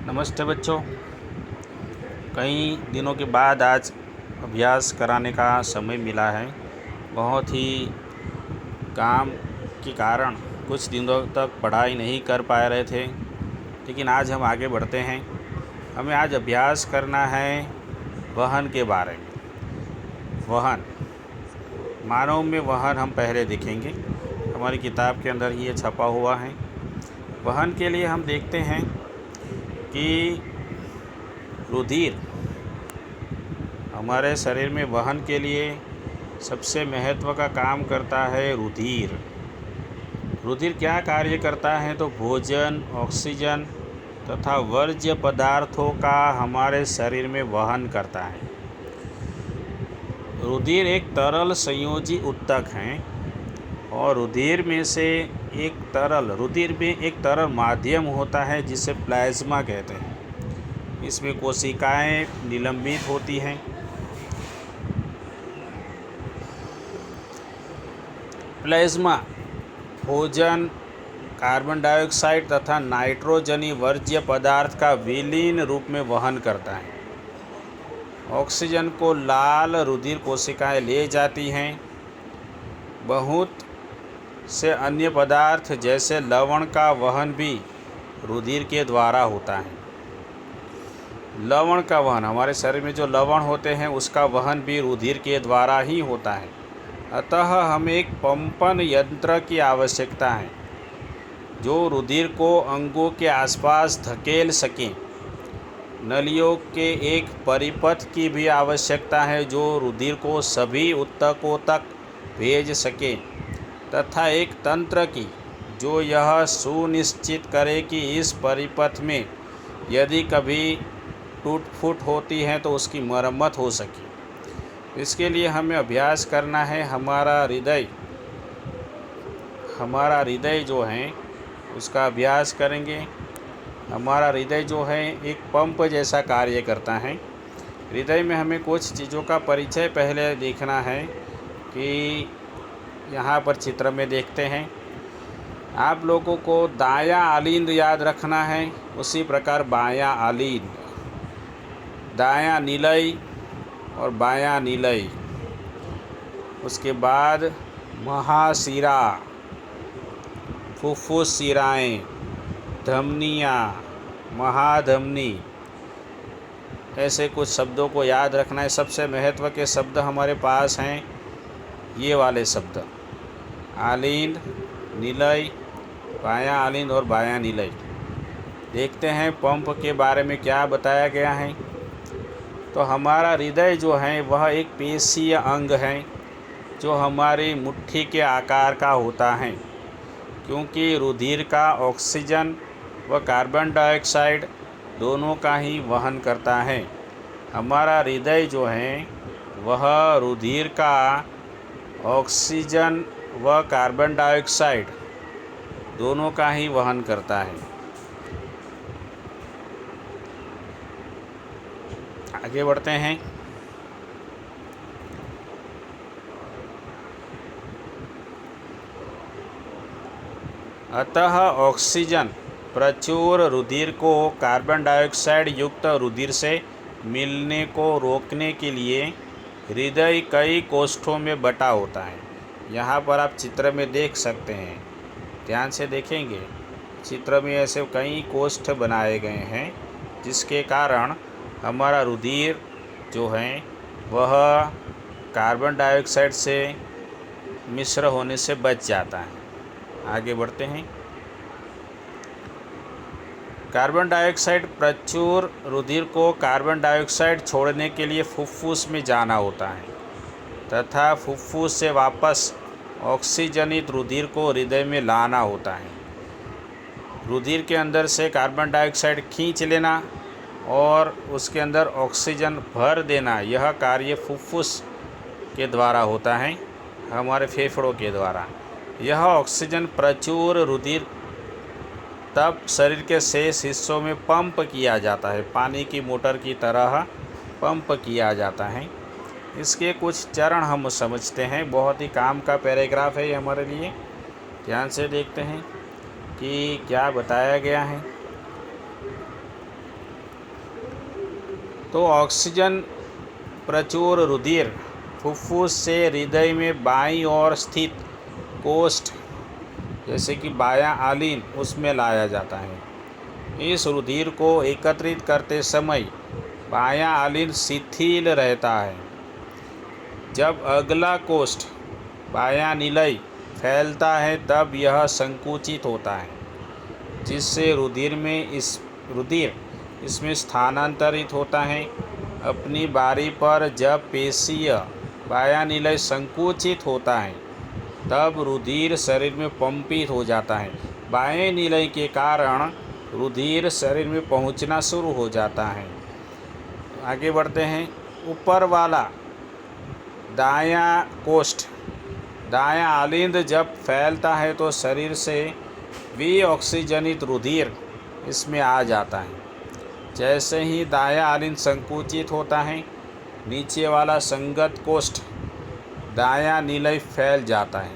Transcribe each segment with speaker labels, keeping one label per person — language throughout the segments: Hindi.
Speaker 1: नमस्ते बच्चों। कई दिनों के बाद आज अभ्यास कराने का समय मिला है। बहुत ही काम के कारण कुछ दिनों तक पढ़ाई नहीं कर पा रहे थे, लेकिन आज हम आगे बढ़ते हैं। हमें आज अभ्यास करना है वहन के बारे में। वहन, मानव में वहन हम पहले देखेंगे। हमारी किताब के अंदर ही ये छपा हुआ है। वहन के लिए हम देखते हैं कि रुधिर हमारे शरीर में वहन के लिए सबसे महत्व का काम करता है। रुधिर क्या कार्य करता है? तो भोजन, ऑक्सीजन तथा वर्ज्य पदार्थों का हमारे शरीर में वहन करता है। रुधिर एक तरल संयोजी ऊतक है और रुधिर में एक तरल माध्यम होता है जिसे प्लाज्मा कहते हैं। इसमें कोशिकाएं निलंबित होती हैं। प्लाज्मा भोजन, कार्बन डाइऑक्साइड तथा नाइट्रोजनी वर्ज्य पदार्थ का विलीन रूप में वहन करता है। ऑक्सीजन को लाल रुधिर कोशिकाएं ले जाती हैं। बहुत से अन्य पदार्थ जैसे लवण का वहन भी रुधिर के द्वारा होता है। लवण का वहन, हमारे शरीर में जो लवण होते हैं उसका वहन भी रुधिर के द्वारा ही होता है। अतः हमें एक पंपन यंत्र की आवश्यकता है जो रुधिर को अंगों के आसपास धकेल सके। नलियों के एक परिपथ की भी आवश्यकता है जो रुधिर को सभी ऊतकों तक भेज सके, तथा एक तंत्र की जो यह सुनिश्चित करे कि इस परिपथ में यदि कभी टूट फूट होती है तो उसकी मरम्मत हो सके। इसके लिए हमें अभ्यास करना है। हमारा हृदय जो है उसका अभ्यास करेंगे। हमारा हृदय जो है एक पंप जैसा कार्य करता है। हृदय में हमें कुछ चीज़ों का परिचय पहले देखना है कि यहाँ पर चित्र में देखते हैं। आप लोगों को दायां आलिंद याद रखना है, उसी प्रकार बायां आलिंद, दायां निलय और बायां निलय। उसके बाद महाशिरा, फुफ्फुस शिराएँ, धमनियाँ, महाधमनी, ऐसे कुछ शब्दों को याद रखना है। सबसे महत्व के शब्द हमारे पास हैं ये वाले शब्द: आलिंद, निलय, बायां आलिंद और बायां निलय। देखते हैं पंप के बारे में क्या बताया गया है। तो हमारा हृदय जो है वह एक पेशीय अंग है जो हमारी मुट्ठी के आकार का होता है, क्योंकि रुधिर का ऑक्सीजन व कार्बन डाइऑक्साइड दोनों का ही वहन करता है। हमारा हृदय जो है वह रुधिर का ऑक्सीजन व कार्बन डाइऑक्साइड दोनों का ही वहन करता है। आगे बढ़ते हैं। अतः ऑक्सीजन प्रचुर रुधिर को कार्बन डाइऑक्साइड युक्त रुधिर से मिलने को रोकने के लिए हृदय कई कोष्ठों में बटा होता है। यहाँ पर आप चित्र में देख सकते हैं, ध्यान से देखेंगे। चित्र में ऐसे कई कोष्ठ बनाए गए हैं जिसके कारण हमारा रुधिर जो है वह कार्बन डाइऑक्साइड से मिश्र होने से बच जाता है। आगे बढ़ते हैं। कार्बन डाइऑक्साइड प्रचुर रुधिर को कार्बन डाइऑक्साइड छोड़ने के लिए फुफ्फुस में जाना होता है तथा फुफ्फुस से वापस ऑक्सीजनित रुधिर को हृदय में लाना होता है। रुधिर के अंदर से कार्बन डाइऑक्साइड खींच लेना और उसके अंदर ऑक्सीजन भर देना, यह कार्य फुफ्फुस के द्वारा होता है, हमारे फेफड़ों के द्वारा। यह ऑक्सीजन प्रचुर रुधिर तब शरीर के शेष हिस्सों में पंप किया जाता है, पानी की मोटर की तरह पंप किया जाता है। इसके कुछ चरण हम समझते हैं। बहुत ही काम का पैराग्राफ है ये हमारे लिए। ध्यान से देखते हैं कि क्या बताया गया है। तो ऑक्सीजन प्रचुर रुधिर फुफ्फुस से हृदय में बाईं ओर स्थित कोष्ठ जैसे कि बायां आलिन उसमें लाया जाता है। इस रुधिर को एकत्रित करते समय बायां आलिन शिथिल रहता है। जब अगला कोष्ठ बायां निलय फैलता है तब यह संकुचित होता है, जिससे रुधिर इसमें स्थानांतरित होता है। अपनी बारी पर जब पेशीय बायां निलय संकुचित होता है तब रुधिर शरीर में पंपित हो जाता है। बाएं निलय के कारण रुधिर शरीर में पहुंचना शुरू हो जाता है। आगे बढ़ते हैं। ऊपर वाला दायां कोष्ठ दायां आलिंद जब फैलता है तो शरीर से विऑक्सीजनित रुधिर इसमें आ जाता है। जैसे ही दायां आलिंद संकुचित होता है, नीचे वाला संगत कोष्ठ दायां निलय फैल जाता है।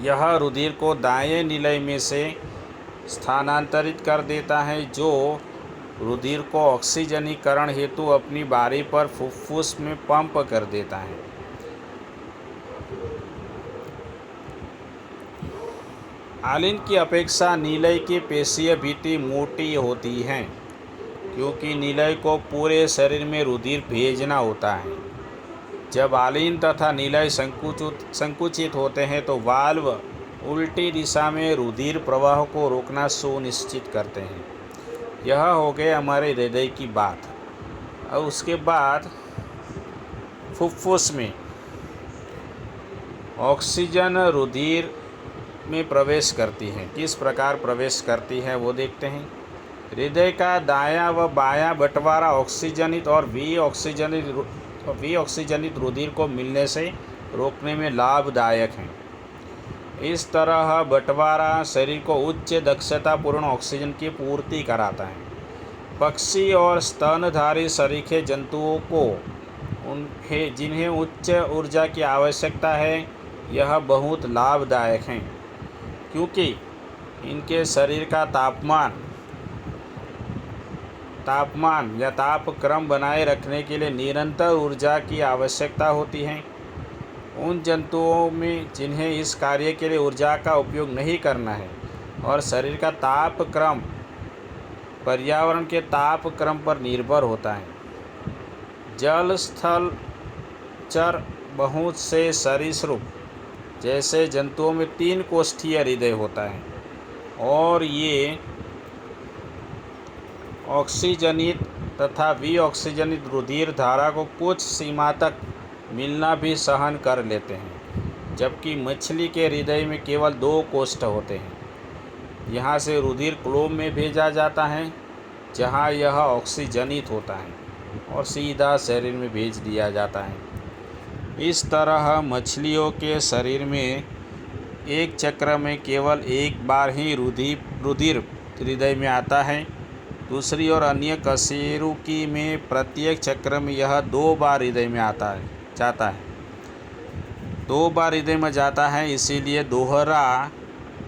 Speaker 1: यह रुधिर को दाएं निलय में से स्थानांतरित कर देता है, जो रुधिर को ऑक्सीजनीकरण हेतु अपनी बारी पर फुफ्फुस में पंप कर देता है। आलिंद की अपेक्षा निलय की पेशीय भित्ति मोटी होती है, क्योंकि निलय को पूरे शरीर में रुधिर भेजना होता है। जब आलिंद तथा निलय संकुचित होते हैं तो वाल्व उल्टी दिशा में रुधिर प्रवाह को रोकना सुनिश्चित करते हैं। यह हो गए हमारे हृदय की बात। और उसके बाद फुफ्फुस में ऑक्सीजन रुधिर में प्रवेश करती है। किस प्रकार प्रवेश करती है वो देखते हैं। हृदय का दायां व बायां बंटवारा ऑक्सीजनित और विऑक्सीजनित रुधिर को मिलने से रोकने में लाभदायक है। इस तरह बंटवारा शरीर को उच्च दक्षतापूर्ण ऑक्सीजन की पूर्ति कराता है। पक्षी और स्तनधारी सरीखे जंतुओं को जिन्हें उच्च ऊर्जा की आवश्यकता है, यह बहुत लाभदायक हैं, क्योंकि इनके शरीर का तापमान या तापक्रम बनाए रखने के लिए निरंतर ऊर्जा की आवश्यकता होती है। उन जंतुओं में जिन्हें इस कार्य के लिए ऊर्जा का उपयोग नहीं करना है और शरीर का तापक्रम पर्यावरण के तापक्रम पर निर्भर होता है। जल स्थल चर बहुत से सरीसृप जैसे जंतुओं में 3 कोष्ठीय हृदय होता है और ये ऑक्सीजनित तथा विऑक्सीजनित रुधिर धारा को कुछ सीमा तक मिलना भी सहन कर लेते हैं, जबकि मछली के हृदय में केवल 2 कोष्ठ होते हैं। यहाँ से रुधिर क्लोम में भेजा जाता है, जहाँ यह ऑक्सीजनित होता है और सीधा शरीर में भेज दिया जाता है। इस तरह मछलियों के शरीर में एक चक्र में केवल एक बार ही रुधिर हृदय में आता है। दूसरी ओर अन्य कशेरुकी में प्रत्येक चक्र में यह 2 बार हृदय में जाता है। 2 बार हृदय में जाता है, इसीलिए दोहरा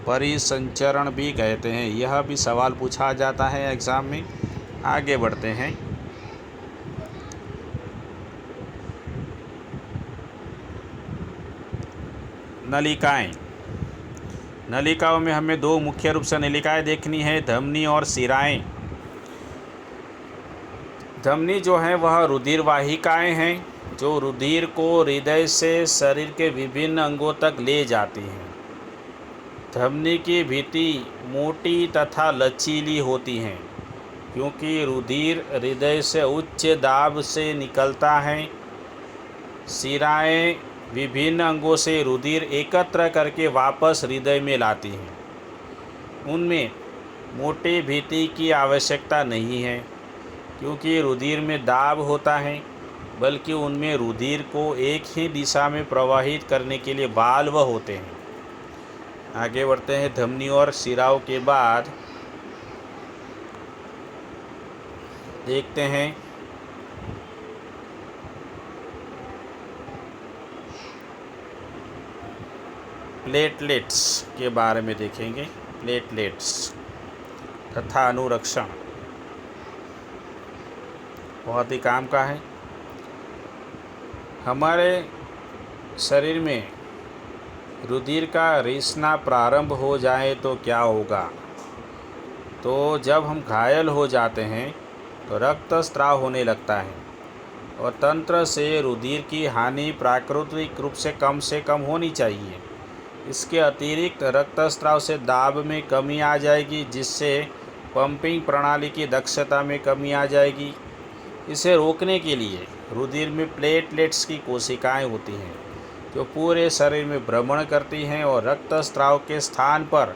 Speaker 1: परिसंचरण भी कहते हैं। यह भी सवाल पूछा जाता है एग्ज़ाम में। आगे बढ़ते हैं। नलिकाओं में हमें 2 मुख्य रूप से नलिकाएं देखनी है, धमनी और शिराएं। धमनी जो है वह रुधिर वाहिकाएँ हैं, जो रुधिर को हृदय से शरीर के विभिन्न अंगों तक ले जाती हैं। धमनी की भित्ति मोटी तथा लचीली होती हैं, क्योंकि रुधिर हृदय से उच्च दाब से निकलता है। शिराएं विभिन्न अंगों से रुधिर एकत्र करके वापस हृदय में लाती हैं। उनमें मोटी भित्ति की आवश्यकता नहीं है, क्योंकि रुधिर में दाब होता है, बल्कि उनमें रुधिर को एक ही दिशा में प्रवाहित करने के लिए वाल्व होते हैं। आगे बढ़ते हैं। धमनी और शिराओं के बाद देखते हैं प्लेटलेट्स के बारे में देखेंगे। प्लेटलेट्स तथा अनुरक्षण। बहुत ही काम का है। हमारे शरीर में रुधिर का रिसना प्रारंभ हो जाए तो क्या होगा? तो जब हम घायल हो जाते हैं तो रक्तस्राव होने लगता है और तंत्र से रुधिर की हानि प्राकृतिक रूप से कम होनी चाहिए। इसके अतिरिक्त रक्तस्राव से दाब में कमी आ जाएगी, जिससे पंपिंग प्रणाली की दक्षता में कमी आ जाएगी। इसे रोकने के लिए रुधिर में प्लेटलेट्स की कोशिकाएं होती हैं जो पूरे शरीर में भ्रमण करती हैं और रक्तस्राव के स्थान पर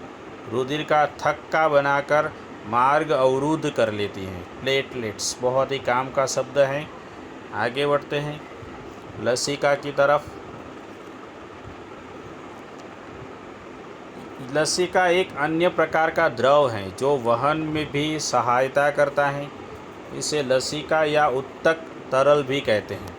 Speaker 1: रुधिर का थक्का बनाकर मार्ग अवरुद्ध कर लेती हैं। प्लेटलेट्स बहुत ही काम का शब्द है। आगे बढ़ते हैं लसिका की तरफ। लसिका एक अन्य प्रकार का द्रव है जो वहन में भी सहायता करता है। इसे लसिका या उत्तक तरल भी कहते हैं।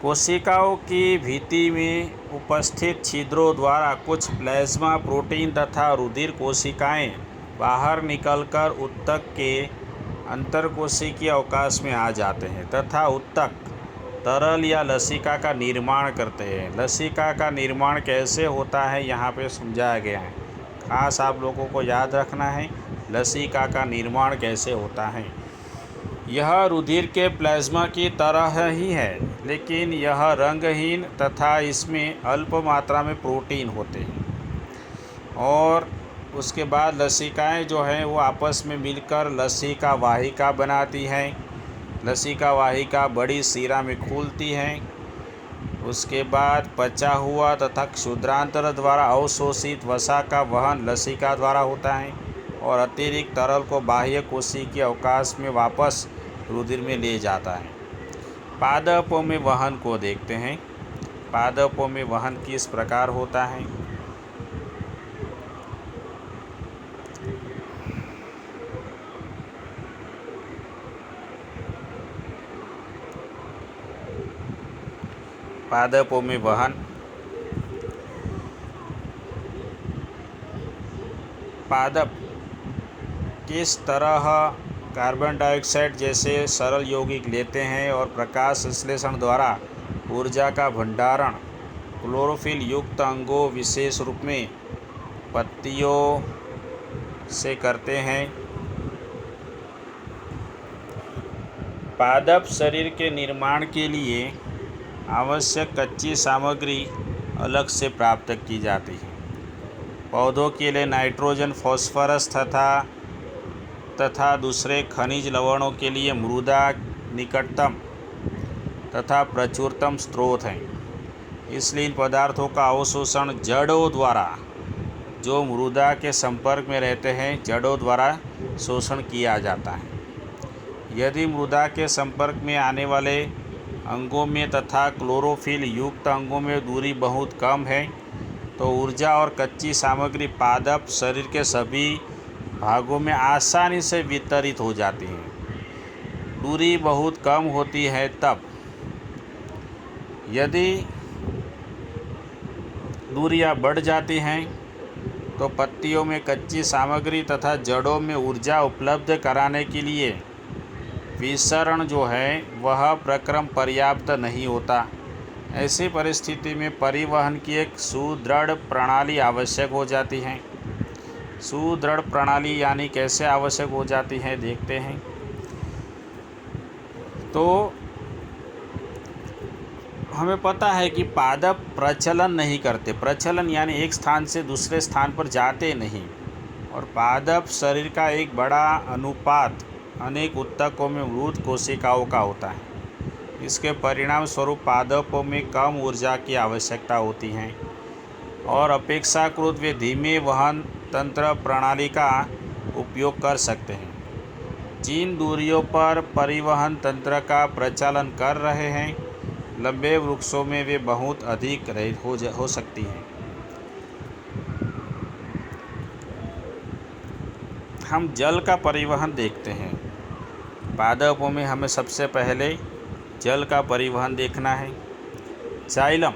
Speaker 1: कोशिकाओं की भित्ति में उपस्थित छिद्रों द्वारा कुछ प्लाज्मा प्रोटीन तथा रुधिर कोशिकाएं बाहर निकलकर उत्तक के अंतरकोशिकीय अवकाश में आ जाते हैं तथा उत्तक तरल या लसिका का निर्माण करते हैं। लसिका का निर्माण कैसे होता है यहाँ पे समझाया गया है। खास आप लोगों को याद रखना है लसिका का निर्माण कैसे होता है। यह रुधिर के प्लाज्मा की तरह ही है, लेकिन यह रंगहीन तथा इसमें अल्प मात्रा में प्रोटीन होते हैं। और उसके बाद लसिकाएं जो हैं वो आपस में मिलकर लसिका वाहिका बनाती हैं। लसिका वाहिका बड़ी शिरा में खुलती हैं। उसके बाद पचा हुआ तथा क्षुद्रांतर द्वारा अवशोषित वसा का वहन लसिका द्वारा होता है और अतिरिक्त तरल को बाह्य कोशिकीय अवकाश में वापस रुधिर में ले जाता है। पादपों में वहन को देखते हैं। पादपों में वहन किस प्रकार होता है? पादपों में वहन पादप किस तरह कार्बन डाइऑक्साइड जैसे सरल यौगिक लेते हैं और प्रकाश संश्लेषण द्वारा ऊर्जा का भंडारण क्लोरोफिल युक्त अंगों विशेष रूप में पत्तियों से करते हैं। पादप शरीर के निर्माण के लिए आवश्यक कच्ची सामग्री अलग से प्राप्त की जाती है। पौधों के लिए नाइट्रोजन, फॉस्फोरस तथा दूसरे खनिज लवणों के लिए मृदा निकटतम तथा प्रचुरतम स्रोत हैं। इसलिए इन पदार्थों का अवशोषण जड़ों द्वारा, जो मृदा के संपर्क में रहते हैं, जड़ों द्वारा शोषण किया जाता है। यदि मृदा के संपर्क में आने वाले अंगों में तथा क्लोरोफिल युक्त अंगों में दूरी बहुत कम है तो ऊर्जा और कच्ची सामग्री पादप शरीर के सभी भागों में आसानी से वितरित हो जाती है। दूरी बहुत कम होती है तब। यदि दूरियां बढ़ जाती हैं तो पत्तियों में कच्ची सामग्री तथा जड़ों में ऊर्जा उपलब्ध कराने के लिए विसरण जो है वह प्रक्रम पर्याप्त नहीं होता। ऐसी परिस्थिति में परिवहन की एक सुदृढ़ प्रणाली आवश्यक हो जाती है। सुदृढ़ प्रणाली यानी कैसे आवश्यक हो जाती है देखते हैं। तो हमें पता है कि पादप प्रचलन नहीं करते। प्रचलन यानी एक स्थान से दूसरे स्थान पर जाते नहीं। और पादप शरीर का एक बड़ा अनुपात अनेक उत्तकों में मृत कोशिकाओं का होता है। इसके परिणाम स्वरूप पादपों में कम ऊर्जा की आवश्यकता होती है और अपेक्षाकृत वे धीमे वहन तंत्र प्रणाली का उपयोग कर सकते हैं। जिन दूरियों पर परिवहन तंत्र का प्रचालन कर रहे हैं, लंबे वृक्षों में वे बहुत अधिक हो सकती हैं। हम जल का परिवहन देखते हैं। पादपों में हमें सबसे पहले जल का परिवहन देखना है। जाइलम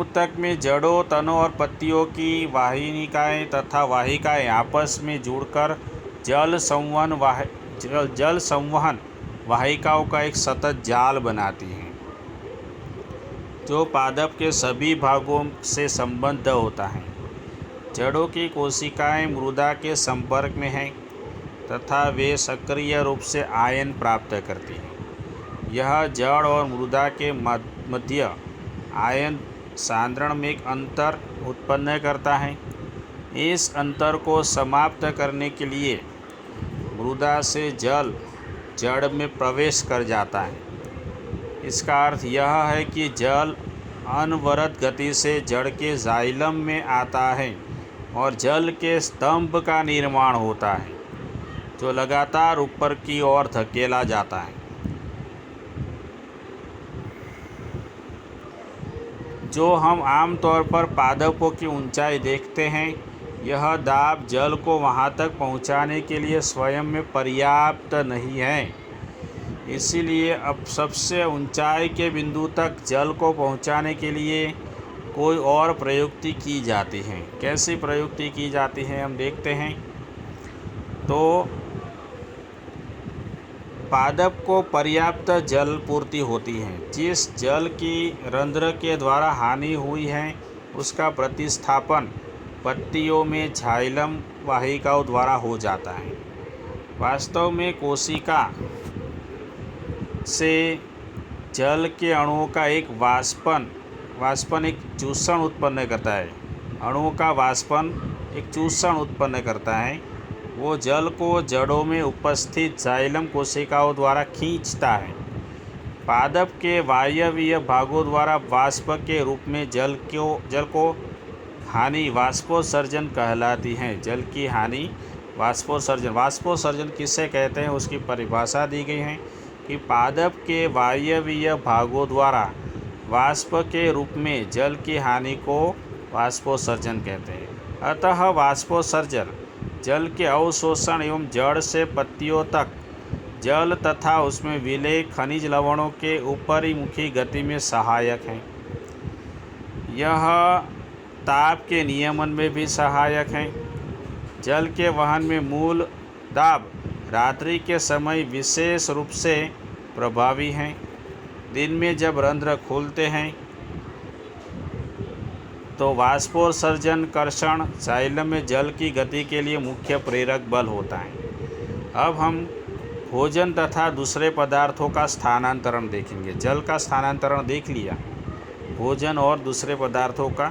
Speaker 1: उत्तक में जड़ों, तनों और पत्तियों की वाहिनिकाएँ तथा वाहिकाएँ आपस में जुड़कर जल संवहन वाहिकाओं का एक सतत जाल बनाती हैं जो पादप के सभी भागों से संबद्ध होता है। जड़ों की कोशिकाएं मृदा के संपर्क में हैं तथा वे सक्रिय रूप से आयन प्राप्त करती हैं। यह जड़ और मृदा के मध्य आयन सांद्रण में एक अंतर उत्पन्न करता है। इस अंतर को समाप्त करने के लिए मृदा से जल जड़ में प्रवेश कर जाता है। इसका अर्थ यह है कि जल अनवरत गति से जड़ के जाइलम में आता है और जल के स्तंभ का निर्माण होता है जो लगातार ऊपर की ओर धकेला जाता है। जो हम आमतौर पर पादपों की ऊंचाई देखते हैं, यह दाब जल को वहां तक पहुंचाने के लिए स्वयं में पर्याप्त नहीं है। इसीलिए अब सबसे ऊंचाई के बिंदु तक जल को पहुंचाने के लिए कोई और प्रयुक्ति की जाती है। कैसी प्रयुक्ति की जाती है हम देखते हैं। तो पादप को पर्याप्त जल पूर्ति होती है। जिस जल की रंध्र के द्वारा हानि हुई है उसका प्रतिस्थापन पत्तियों में जाइलम वाहिकाओं द्वारा हो जाता है। वास्तव में कोशिका से जल के अणुओं का एक वाष्पन एक चूषण उत्पन्न करता है। अणुओं का वाष्पन एक चूषण उत्पन्न करता है। वो जल को जड़ों में उपस्थित जाइलम कोशिकाओं द्वारा खींचता है। पादप के वायवीय भागों द्वारा वाष्प के रूप में जल को हानि वाष्पोत्सर्जन कहलाती है। जल की हानि वाष्पोत्सर्जन किसे कहते हैं उसकी परिभाषा दी गई है कि पादप के वायवीय भागों द्वारा वाष्प के रूप में जल की हानि को वाष्पोत्सर्जन कहते हैं। अतः वाष्पोत्सर्जन जल के अवशोषण एवं जड़ से पत्तियों तक जल तथा उसमें विलय खनिज लवणों के ऊपरीमुखी गति में सहायक है। यह ताप के नियमन में भी सहायक है। जल के वहन में मूल दाब रात्रि के समय विशेष रूप से प्रभावी हैं। दिन में जब रंध्र खोलते हैं तो वाष्पोत्सर्जन कर्षण जाइलम में जल की गति के लिए मुख्य प्रेरक बल होता है। अब हम भोजन तथा दूसरे पदार्थों का स्थानांतरण देखेंगे। जल का स्थानांतरण देख लिया, भोजन और दूसरे पदार्थों का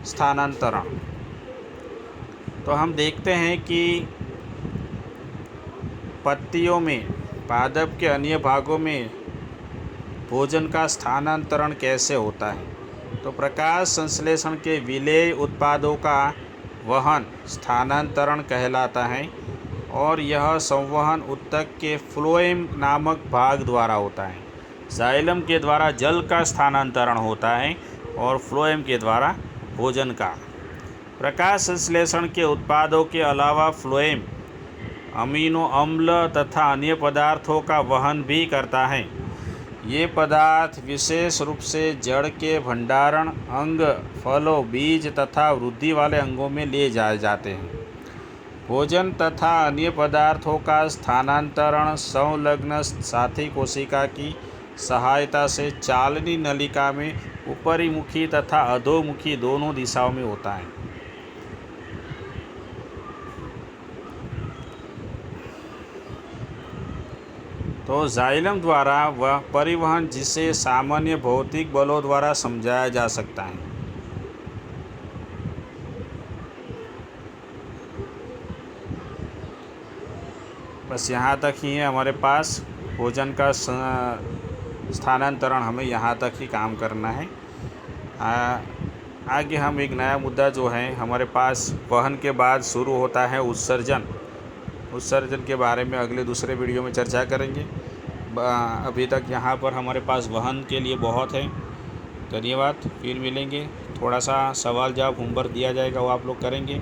Speaker 1: स्थानांतरण। तो हम देखते हैं कि पत्तियों में पादप के अन्य भागों में भोजन का स्थानांतरण कैसे होता है। तो प्रकाश संश्लेषण के विलेय उत्पादों का वहन स्थानांतरण कहलाता है और यह संवहन ऊतक के फ्लोएम नामक भाग द्वारा होता है। जाइलम के द्वारा जल का स्थानांतरण होता है और फ्लोएम के द्वारा भोजन का। प्रकाश संश्लेषण के उत्पादों के अलावा फ्लोएम अमीनो अम्ल तथा अन्य पदार्थों का वहन भी करता है। ये पदार्थ विशेष रूप से जड़ के भंडारण अंग, फलों, बीज तथा वृद्धि वाले अंगों में ले जाए जाते हैं। भोजन तथा अन्य पदार्थों का स्थानांतरण संलग्न साथी कोशिका की सहायता से चालनी नलिका में ऊपरीमुखी तथा अधोमुखी दोनों दिशाओं में होता है। तो जाइलम द्वारा वह परिवहन जिसे सामान्य भौतिक बलों द्वारा समझाया जा सकता है। बस यहाँ तक ही है हमारे पास। भोजन का स्थानांतरण हमें यहाँ तक ही काम करना है। आगे हम एक नया मुद्दा जो है हमारे पास वहन के बाद शुरू होता है उत्सर्जन के बारे में अगले दूसरे वीडियो में चर्चा करेंगे। अभी तक यहाँ पर हमारे पास वहन के लिए बहुत है। धन्यवाद। फिर मिलेंगे। थोड़ा सा सवाल जवाब होमवर्क दिया जाएगा, वो आप लोग करेंगे।